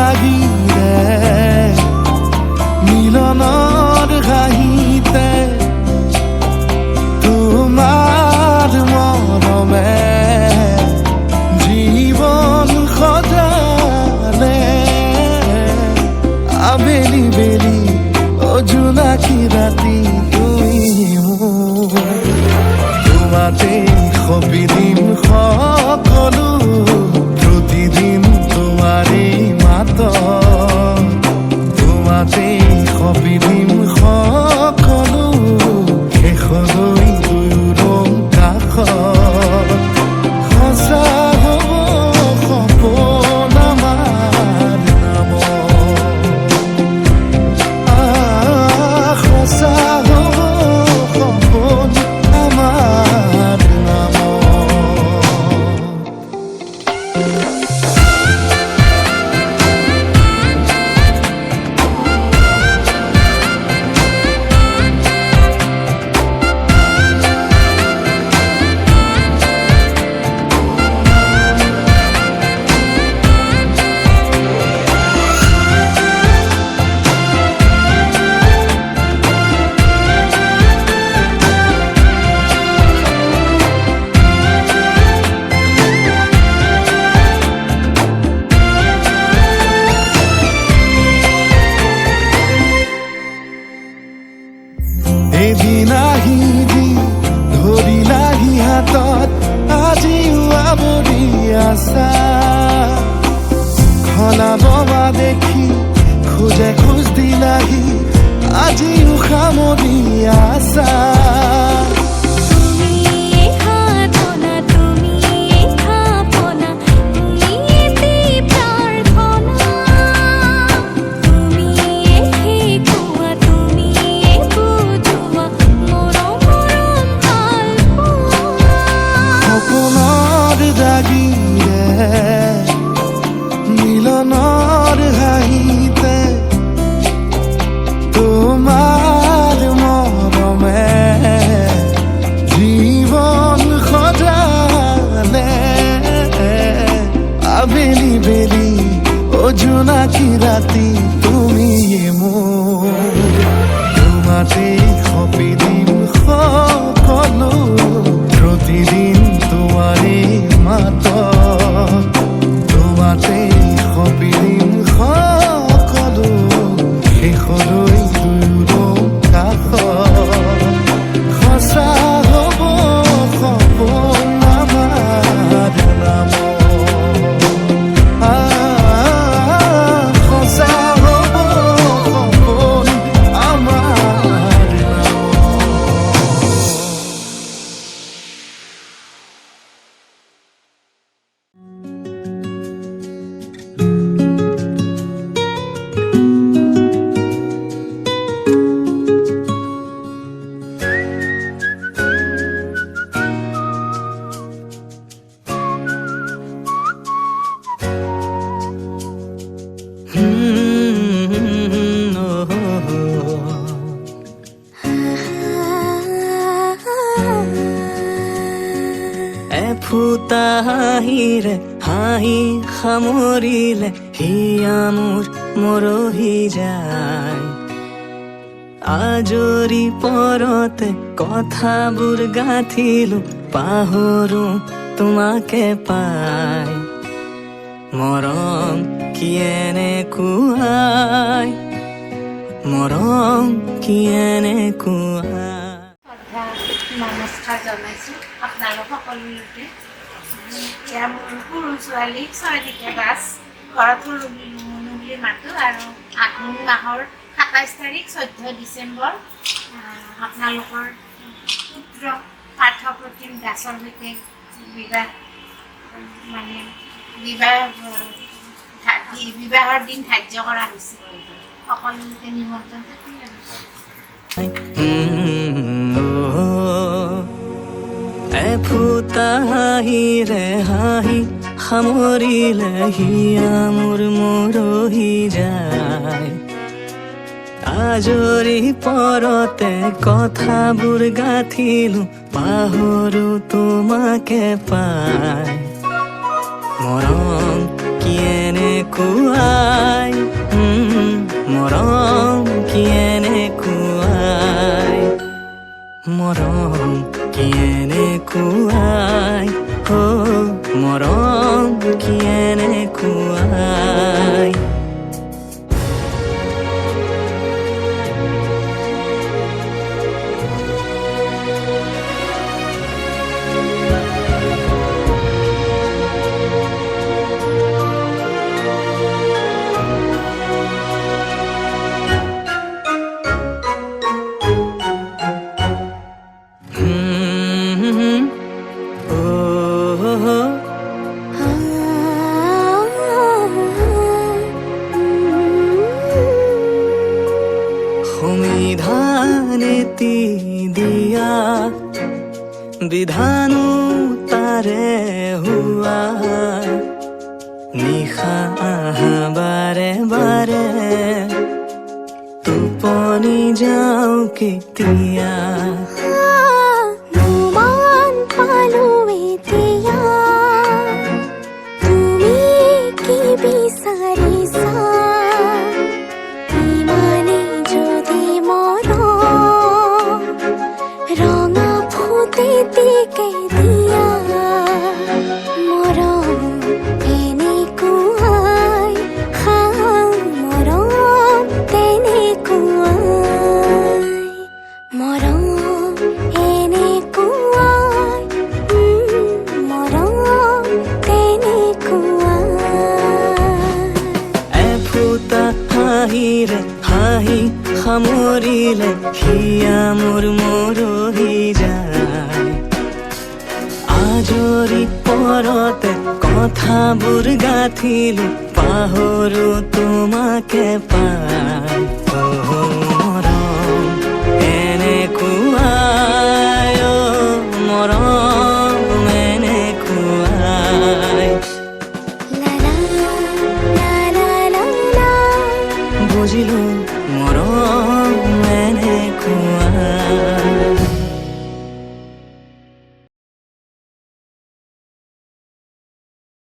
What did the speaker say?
লাগিলে মিলনৰ হাঁহিতে তোমাৰ মৰমে জীৱন সজালে আবেলি বেলি জোনাকী ৰাতি তুমি তোমাতে সপিদিম সকলো প্ৰতিদিন তোমাৰে মাত তোমাতে সপিদিম সকলো শেষলৈ দুয়োৰং কাষত সঁচা হ'ব সপোন আমাৰ নামত সঁচা হ'ব সপোন আমাৰ নামত এদিন আহিবি ধৰিলাহি হাতত আজিও আৱৰি আছা খলাববা দেখি খোজে খোজ দিলাহি আজিও সামৰি আছা মিলনৰ হাঁহিতে তোমাৰ মৰমে জীৱন সজালে আবেলি বেলি জোনাকী ৰাতি তুমি মোৰ তোমাতে সপিদিম সকলো প্ৰতিদিন তোমাৰে মাত তোমাতে সপিদিম সকলো শেষলৈ দুয়োৰং কাষত সঁচা হ'ব সপোন আমাৰ নামত সঁচা হ'ব সপোন আমাৰ এফুটা হাঁহিৰে হাঁহি সামৰিলে হিয়া মোৰ মৰহি যায় আজৰি পৰতে কথাবোৰ গাঁঠিলো পাহৰো তোমাকে পাই মৰম কি এনেকুৱাই মৰম কি এনেকুৱাই নমস্কাৰ জনাইছোঁ আপোনালোক সকলোকে এতিয়া মোৰ সৰু ছোৱালী ছয়দিনীয়া দাস ঘৰত সৰু বুলি মাতোঁ আৰু আঘোণ মাহৰ ২৭ তাৰিখ ১৪ ডিচেম্বৰ আপোনালোকৰ পুত্ৰ পাৰ্থপ্ৰতিম দাসৰ সৈতে বিবাহৰ দিন ধাৰ্য কৰা হৈছে সকলোকে নিমন্ত্ৰণ থাকিল এফুটা হাঁহিৰে হাঁহি সামৰিলে হিয়া মোৰ মৰহি যায় আজৰি পৰতে কথাবোৰ গাঁঠিলো পাহৰো তোমাকে পাই মৰম কি এনেকুৱাই এনেকুৱাই মৰম কি এনেকুৱাই সংবিধানেতি দিয়া বিধানো তাৰে হোৱা নিশা বাৰে বাৰে টোপনি যাওঁ কেতিয়া নুমান পালো এতিয়া তুমি কি বিচাৰিছা ইমানে যদি মৰম ৰঙা ফুটি দিকে দিয়া মৰম এনেকুৱাই মৰম তেনেকুৱাই মৰম এনেকুৱাই মৰম তেনেকুৱাই এফুটা হাঁহিৰে হাঁহি সামৰিলে হিয়া মোৰ মৰহি যায় আজৰি পৰতে কথাবোৰ গাঁঠিলো পাহৰো তোমাকে পাই মৰম এনেকুৱাই মৰম এনেকুৱাই লা লা লা লা লা বুজিলো মৰম